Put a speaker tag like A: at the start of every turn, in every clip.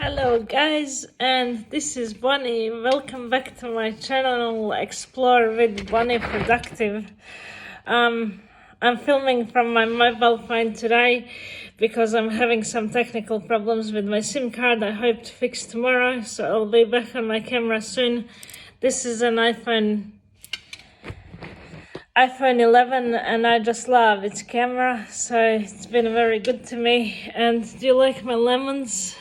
A: Hello guys, and this is Bonnie. Welcome back to my channel Explore with Bonnie Productive. I'm filming from my mobile phone today because I'm having some technical problems with my SIM card. I hope to fix tomorrow, so I'll be back on my camera soon. This is an iPhone 11 and I just love its camera, so it's been very good to me. And do you like my lemons?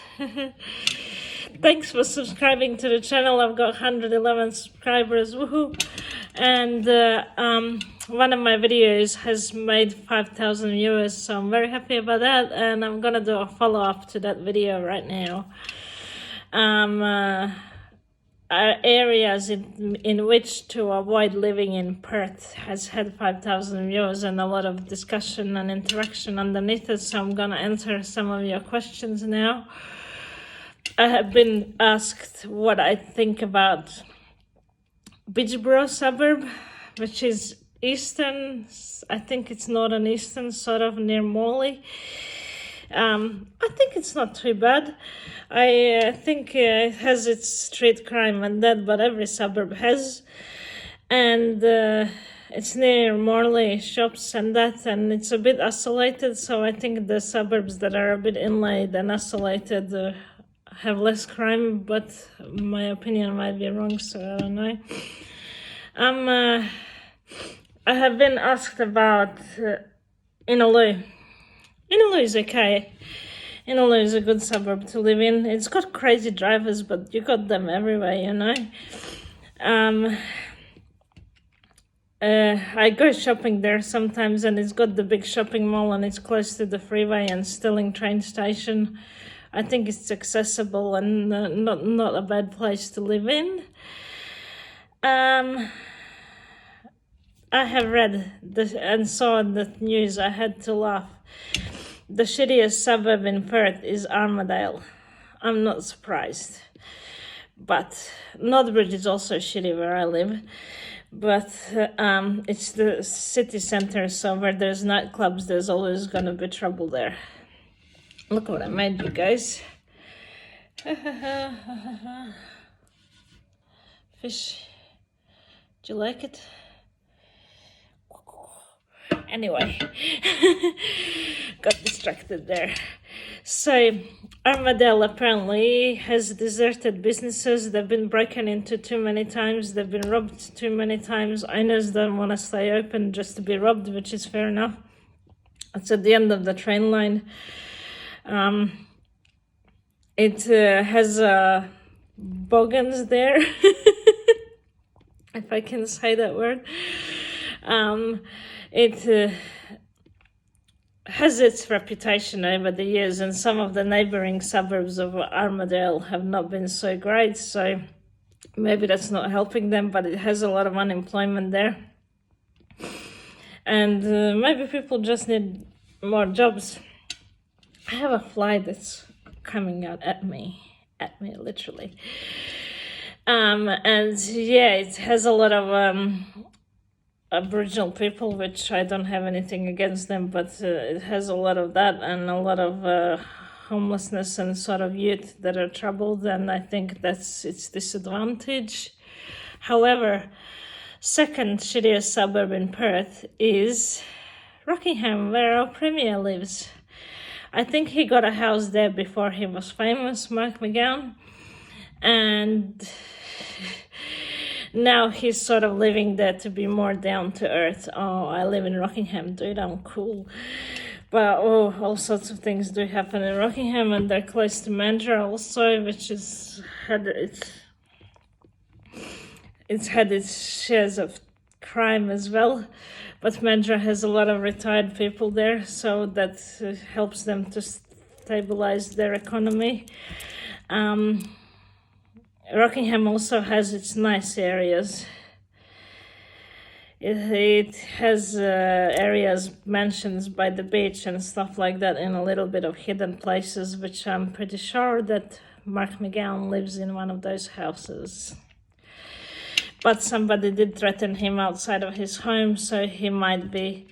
A: Thanks for subscribing to the channel. I've got 111 subscribers, woohoo! And one of my videos has made 5,000 viewers, so I'm very happy about that, and I'm gonna do a follow-up to that video right now. Areas in which to avoid living in Perth has had 5,000 views and a lot of discussion and interaction underneath it, so I'm gonna answer some of your questions now. I have been asked what I think about Beachboro suburb, which is eastern, I think it's northern eastern, sort of near Morley. I think it's not too bad. I think it has its street crime and that, but every suburb has. And it's near Morley shops and that, and it's a bit isolated, so I think the suburbs that are a bit inlaid and isolated have less crime, but my opinion might be wrong, so I don't know. I have been asked about Inaloo. Inaloo is okay. Inaloo is a good suburb to live in. It's got crazy drivers, but you got them everywhere, you know. I go shopping there sometimes, and it's got the big shopping mall, and it's close to the freeway and Stirling train station. I think it's accessible and not a bad place to live in. I have read this and saw the news. I had to laugh. The shittiest suburb in Perth is Armadale. I'm not surprised. But Northbridge is also shitty where I live. But it's the city centre, so where there's nightclubs, there's always going to be trouble there. Look what I made, you guys. Fish. Do you like it? Anyway, got distracted there. So, Armadale apparently has deserted businesses. They've been broken into too many times. They've been robbed too many times. Owners don't want to stay open just to be robbed, which is fair enough. It's at the end of the train line. It has bogans there, if I can say that word. It has its reputation over the years, and some of the neighbouring suburbs of Armadale have not been so great, so maybe that's not helping them, but it has a lot of unemployment there. And maybe people just need more jobs. I have a fly that's coming out at me literally. And yeah, it has a lot of Aboriginal people, which I don't have anything against them, but it has a lot of that and a lot of homelessness and sort of youth that are troubled, and I think that's its disadvantage. However, second shittiest suburb in Perth is Rockingham, where our Premier lives. I think he got a house there before he was famous, Mark McGowan, and now he's sort of living there to be more down to earth. Oh, I live in Rockingham, dude, I'm cool. But all sorts of things do happen in Rockingham, and they're close to Mandurah also, which has had it's had its shares of crime as well. But Mandurah has a lot of retired people there, so that helps them to stabilize their economy. Rockingham also has its nice areas. It has areas, mansions by the beach and stuff like that, in a little bit of hidden places, which I'm pretty sure that Mark McGowan lives in one of those houses. But somebody did threaten him outside of his home, so he might be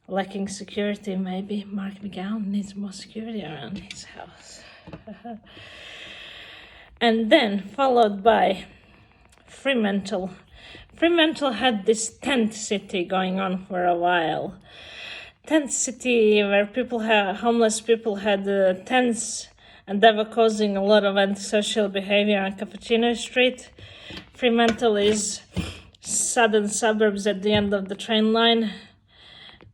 A: lacking security. Maybe Mark McGowan needs more security around his house. And then followed by Fremantle. Fremantle had this tent city going on for a while. Tent city where homeless people had tents, and they were causing a lot of antisocial behavior on Cappuccino Street. Fremantle is southern suburbs at the end of the train line,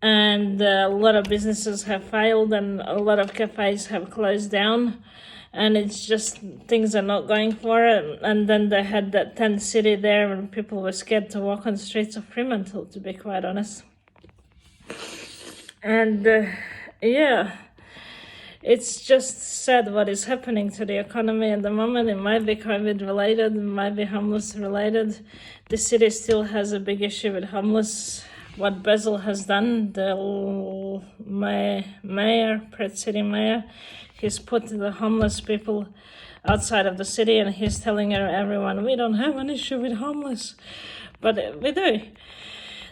A: and a lot of businesses have failed and a lot of cafes have closed down, and it's just things are not going for it. And then they had that tent city there and people were scared to walk on the streets of Fremantle, to be quite honest. And yeah, it's just sad what is happening to the economy at the moment. It might be COVID related, it might be homeless related. The city still has a big issue with homeless. What Basil has done, the mayor, Perth City Mayor, he's put the homeless people outside of the city, and he's telling everyone, we don't have an issue with homeless. But we do.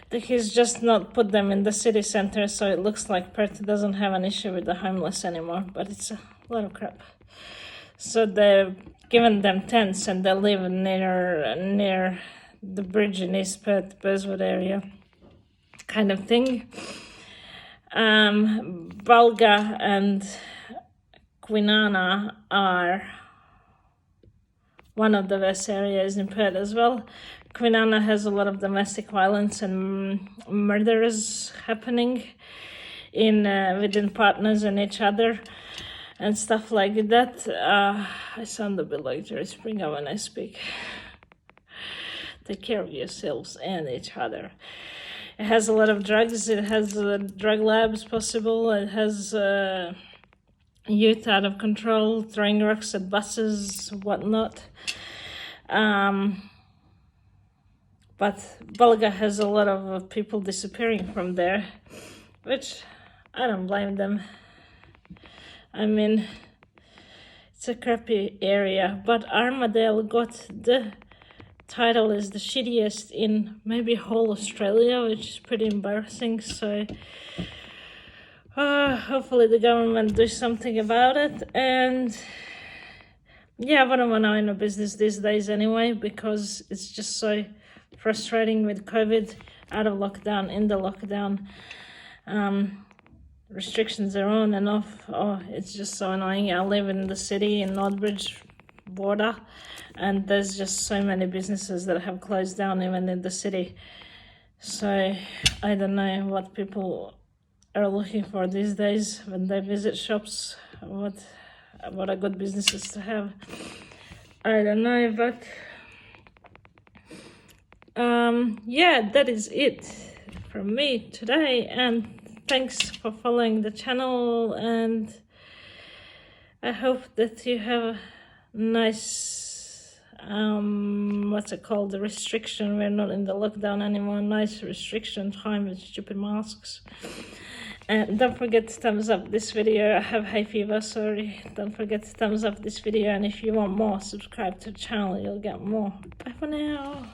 A: He's just not put them in the city center, so it looks like Perth doesn't have an issue with the homeless anymore, but it's a lot of crap. So they've given them tents, and they live near the bridge in East Perth, Burswood area, kind of thing. Bulga and Kwinana are one of the best areas in Perth as well. Kwinana has a lot of domestic violence and murders happening within partners and each other and stuff like that. I sound a bit like Jerry Springer when I speak. Take care of yourselves and each other. It has a lot of drugs. It has drug labs possible. It has youth out of control, throwing rocks at buses, whatnot. But Bulga has a lot of people disappearing from there, which I don't blame them. I mean, it's a crappy area, but Armadale got the title as the shittiest in maybe whole Australia, which is pretty embarrassing. So hopefully the government does something about it. And yeah, I wouldn't want to own a business these days anyway, because it's just so frustrating with COVID, out of lockdown, in the lockdown. Restrictions are on and off. Oh, it's just so annoying. I live in the city in Northbridge border, and there's just so many businesses that have closed down even in the city. So I don't know what people are looking for these days when they visit shops. What are good businesses to have? I don't know, but yeah, that is it from me today, and thanks for following the channel, and I hope that you have a nice what's it called, the restriction, we're not in the lockdown anymore, nice restriction time with stupid masks. And don't forget to thumbs up this video. I have hay fever, sorry. Don't forget to thumbs up this video, and if you want more, subscribe to the channel, you'll get more. Bye for now.